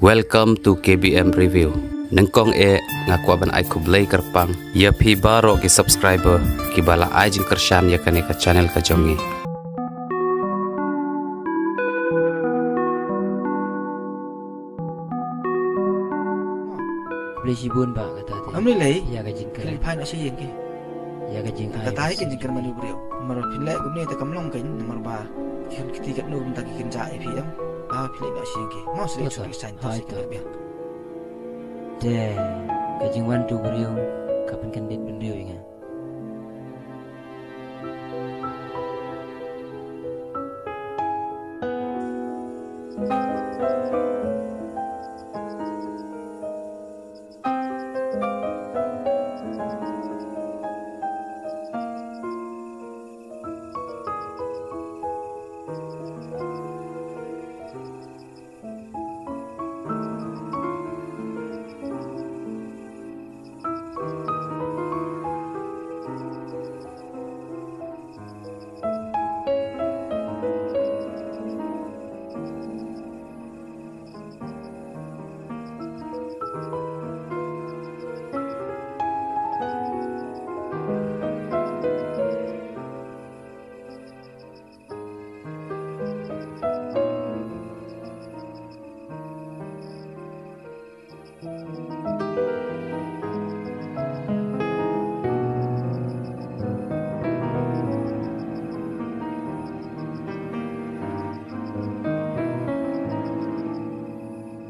Welcome to KBM Review. Nengkong ngakuaban ai kublay kerpang. Ya pi baro ki subscriber ki bala ai Jingkyrkhu ya kane ka channel ka jongi. Boleh sibun ba kata tadi. Amri lay. Ya ka Jingkyrkhu. Kalipan asya yen ke. Ya ka Jingkyrkhu. Kata ai Jingkyrkhu manu brio. Nomor pilek gumne te kamlong kain nomor ba. Kian ketiga no mta ki kenja ai pm. Pilek asya yen ke. Mau sering suri sign to sik lebih. Deh, ka Jingwan tu brio kapan kan dit brio inga.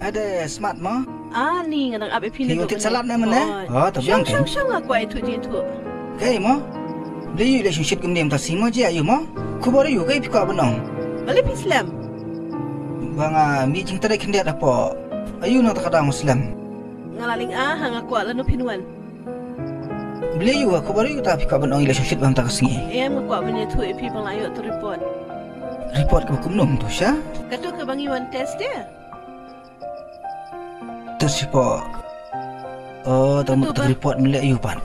Ada smart mo? Ni ngadang abe pini. Hiyo tip salat na mana? Oh, tapi yang kan. Shang aku itu je tu. Kay mo? Beli relationship gumne mta simo je ayu mo? Kubore yu kay pika benong. Balik Islam. Banga mi jing tare kendet apa? Ayu nak takada Muslim. Ngalaling hang aku ala no pinuan. Beli yu kubore yu ta pika benong relationship bang ta kesingi. Aku abenya tu epi bang layu tu report. Report ke hukum nom tu sya? Katu ke bang Iwan test dia. Terus po. Oh, tamu tu report melek yu pan.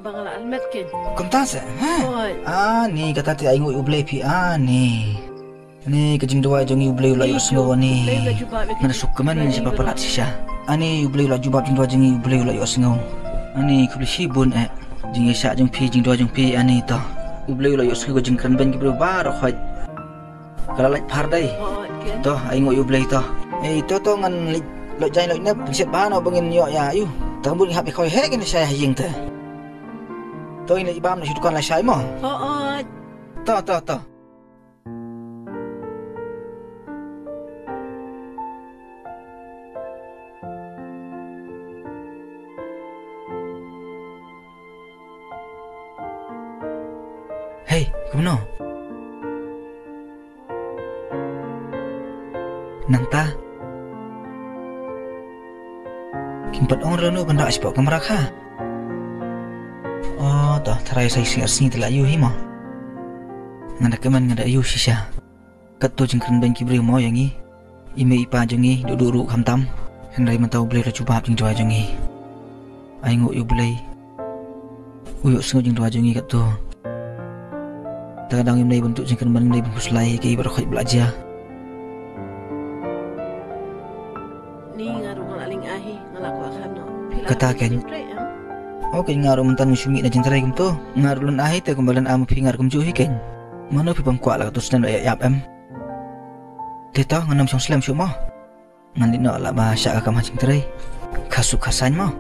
Bang ala almet ken. Komtas ha? Ni kata ti aingu ublay pi ni. Ni kajing dua jongi ublay la yosno ni. Mana sukman ni siapa pelat sisya. Ani ublay la jubab jing dua jongi ublay la yosno. Ani kubli sibun jing isya jong pi jing dua jong pi ani to. Ublay la yosno jing kan ban ki bro bar khoi. Kala laj par dai. To aingu ublay to. To ngan lo jai lo nep siat ba no bangin yo ya yu. Tambun hap khoi he kan saya jing te. To ini ibam na syutukan la sai mo. To. Hey, kumno. Nanta. Kimpat orang no benda asbak kamera ka. Oh, dah terai saya sini telah ayu hima. Ngada keman ngada ayu sisya. Kato Jingkyrkhu ban ki brio mo yangi. Ime ipa jongi duduk hamtam. Hendai mentau boleh la cuba jing dua jongi. Ai ngok yu boleh. Uyuk sengo jing dua jongi kato. Kadang imlai bentuk Jingkyrkhu ban imlai bungkus lai ke ibarat belajar. Katakan. Okay, ngaruh mentan musumi na jintray kum to. Ngaruh lan ahi te kumbalan amu pingar kum juhi ken. Mano pi pangkwa la katus nan yap em. Teta nganam song slam syuma. Ngandi no la bahasa ka kamah jintray. Khasuk khasan mo.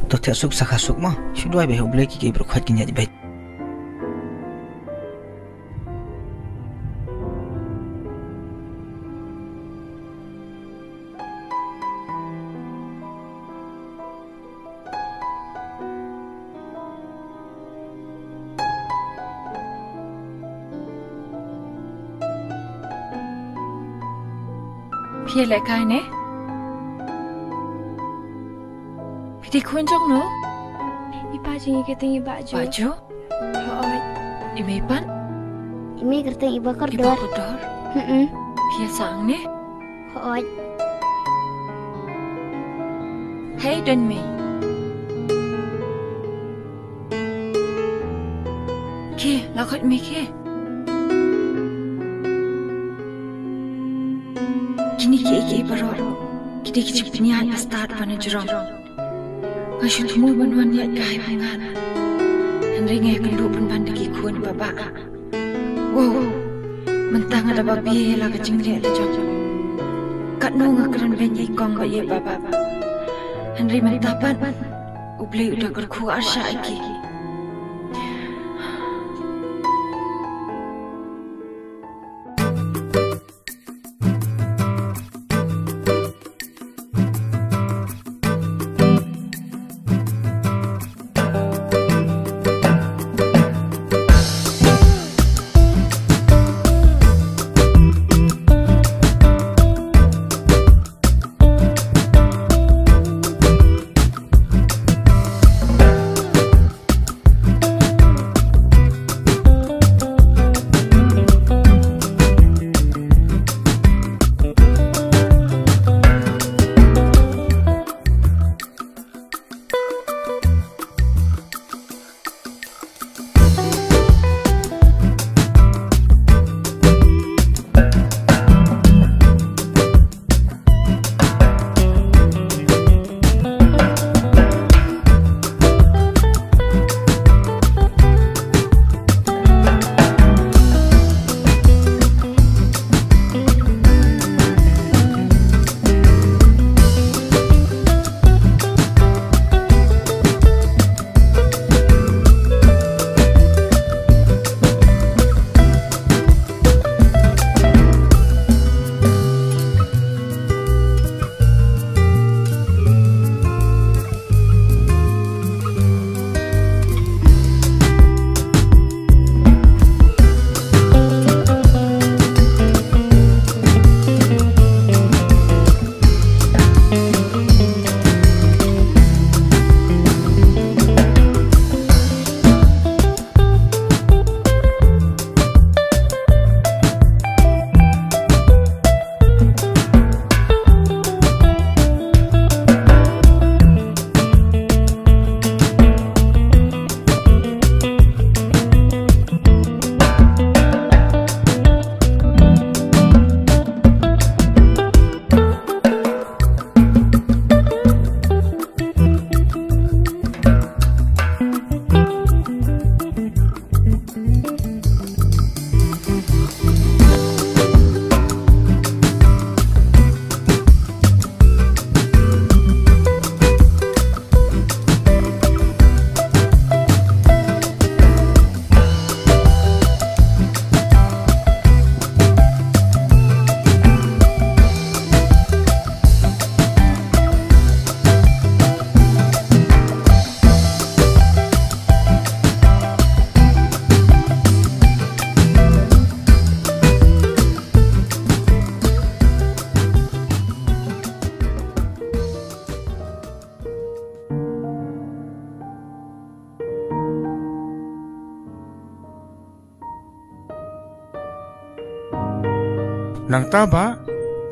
To te suk sa khasuk mo. Shudwai be hoble ki ke berkhat kinya jibait. Pia lại kai nè. Pidi kunjung no. Ipa jingi keting iba jo. Baju. Hoy. Ime pan. Ime keting iba Iba kordor. kodor. Pia sang nè. Hoy. Hey dan me. Ke, lakot me ke. iki barot. Kidi kicipnya start pada jerong. Ngasih temu bantuan niat kahai pangan. Henry ngai kendu pandagi kun baba. Wow, mentang ada babi lah kecing liat lah jom. Kat nunga keran benyi kong ba ye baba. Henry mentapan, ublay udah kerku asya iki. Nang taba,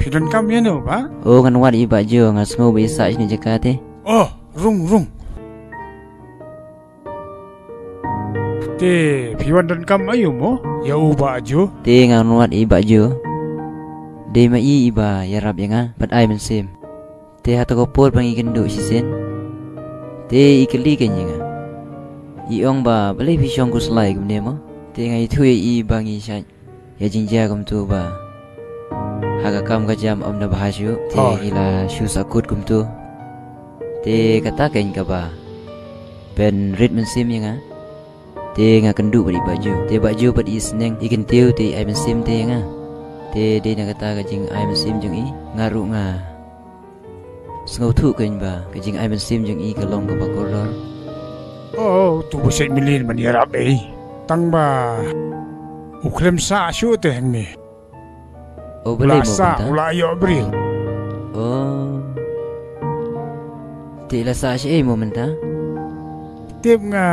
pidon kam yan ba? Oh, kan wat iba jo ngas ngo bisa ni Jakarta. Oh, rung. Te, piwan dan kam ayo mo? Ya uba jo. Te ngan wat iba jo. De ma iba ya rab yang bat ai men sim. Te hata ko por pangi kendo sisen. Te ikeli kenya. Iong ba beli pisong ko slai kumne mo. Te ngai thui i bangi sha. Ya jingja kum tu ba. Haga kam ka jam am na bahasyo. Te ila shu sakut kum tu. Te kata ken ka ba. Ben rit men sim yang Te nga kendu bari baju. Te baju pat isneng ikin tiu te ai men sim te nga. Te de na kata ka jing ai men sim jung i ngaru nga. Sngau thu ken ba ka jing ai men sim jung i ka long ka bakoror. Oh, tu busay milin man yarap eh. Tang ba uklem sa syu te hang ni. Oh, boleh mo Lasa banta? ula ayo abril. Oh. Te la sa si mo menta? Tip nga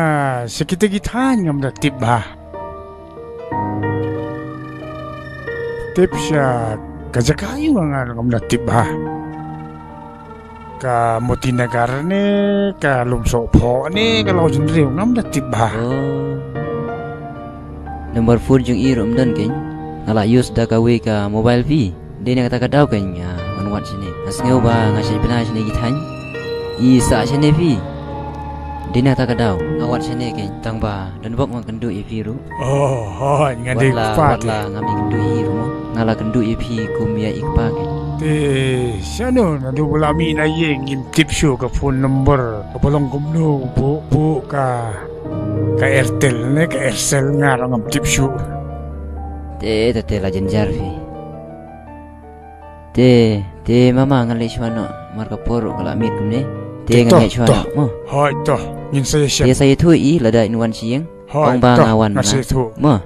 sakita-gitaan ngam na tip ba. Tip siya kajakayo nga ngam na tip ba. Ka motinagar ni, ka lumso po ni, ka laujun riyo ngam na tip ba. Oh. Nomor 4 jung i rom dan ken. Ngala use da kawe ka mobile fee. Dia nak kata kadau kan ya wan sini. Asngeu ba ngasih pernah sini gitan. Isa sini fi. Dia nak kata kadau awat sini kan tang ba dan bok mang kendu ipi ru. Oh, ngade pak. Watla ngami kendu iru mo. Ngala kendu ipi kumia ikpa kan. Siano na do bulami na yeng intip show ka phone number. Kapalong kumno bu ka Airtel ne ka Aircel ngarang am tip show. Te la jenjar fi. Te mama ngalai shwano marka poro kala mit kumne. Te ngalai shwano mo. Hai to, ngin saya siap. Te saya tu I lada inwan siang. Ong bang awan na. Mo.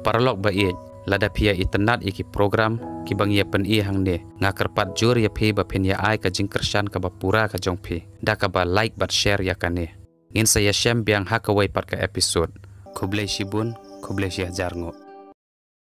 Paralog ba i lada pia itenat iki program ki bang ye pen I hang ne ngakerpat jur ya phi ba pen ya ai ka jingkershan ka ba pura ka jong phi da ka ba like bat share ya kane ngin saya shem biang hakawai pat ka episode kublai shibun kublai shi hajar ngo